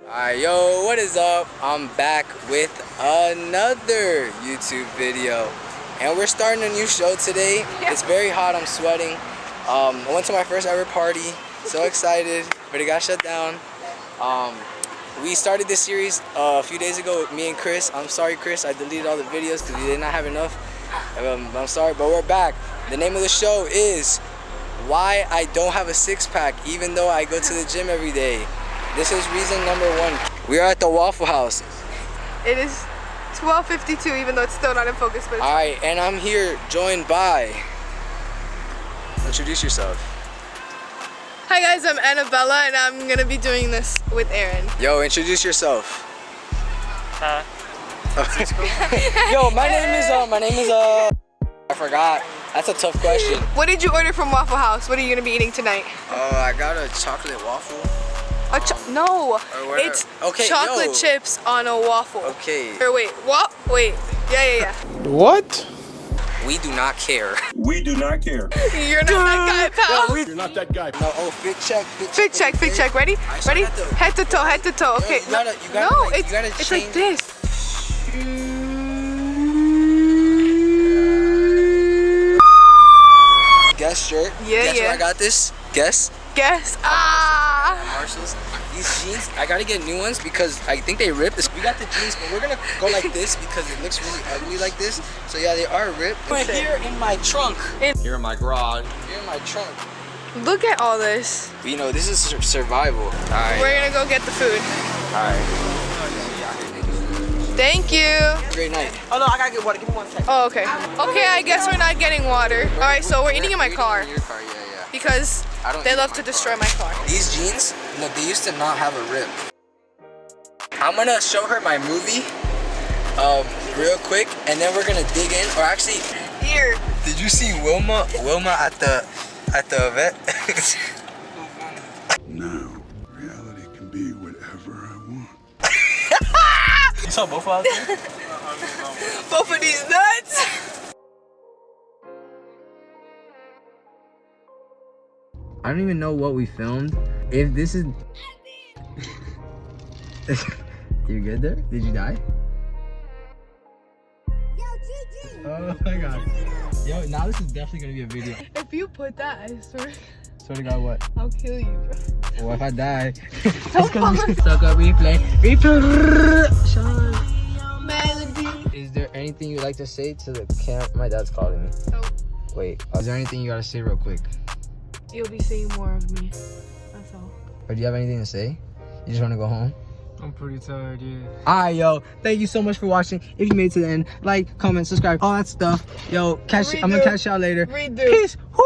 Alright, yo, what is up? I'm back with another YouTube video. And we're starting a new show today. It's very hot, I'm sweating. I went to my first ever party. So excited, but it got shut down. We started this series a few days ago with me and Chris. I'm sorry, Chris, I deleted all the videos because we did not have enough. I'm sorry, but we're back. The name of the show is Why I Don't Have a Six-Pack Even Though I Go to the Gym Every Day. This is reason number one. We are at the Waffle House. It is 12:52, even though it's still not in focus. But alright, and I'm here joined by... Introduce yourself. Hi guys, I'm Annabella, and I'm gonna be doing this with Aaron. Yo, introduce yourself. Yo, my name is I forgot. That's a tough question. What did you order from Waffle House? What are you gonna be eating tonight? I got a chocolate waffle. No, it's chocolate chips on a waffle. Okay. Or wait, what? Wait, yeah. What? We do not care. We do not care. You're not that guy, pal. You're not that guy. No, fit check. Fit check. Ready? Ready? Head to toe. Okay. You gotta it's like this. Guess shirt. Guess where I got this? Guess. Marshalls. These jeans, I gotta get new ones because I think they ripped. We got the jeans, but we're gonna go like this because it looks really ugly like this. So yeah, they are ripped. Right here in my trunk. Here in my garage. Here in my trunk. Look at all this. You know, this is survival. All right. We're gonna go get the food. All right. Thank you. Great night. Oh no, I gotta get water. Give me 1 second. Oh, okay. Okay, I guess we're not getting water. All right, so we're eating in my car. In your car, yeah. Because they love to destroy my car. These jeans, look, they used to not have a rip. I'm gonna show her my movie, real quick, and then we're gonna dig in. Or actually, Here. Did you see Wilma at the event? Now, reality can be whatever I want. You saw both of them? Both of these nuts. I don't even know what we filmed. If this is... You good there? Did you die? Oh my god. Yo, now this is definitely gonna be a video. If you put that, I swear Swear to God, what? I'll kill you, bro. What if I die? Don't fall. So good, replay. Sean. Melody. Is there anything you'd like to say to the camp? My dad's calling me. Oh, Wait, is there anything you gotta say real quick? you'll be seeing more of me. That's all. Or do you have anything to say? You just wanna go home? I'm pretty tired, yeah. Alright, yo. Thank you so much for watching. If you made it to the end, like, comment, subscribe, all that stuff. Yo, I'm gonna catch y'all later. Redo. Peace. Woo.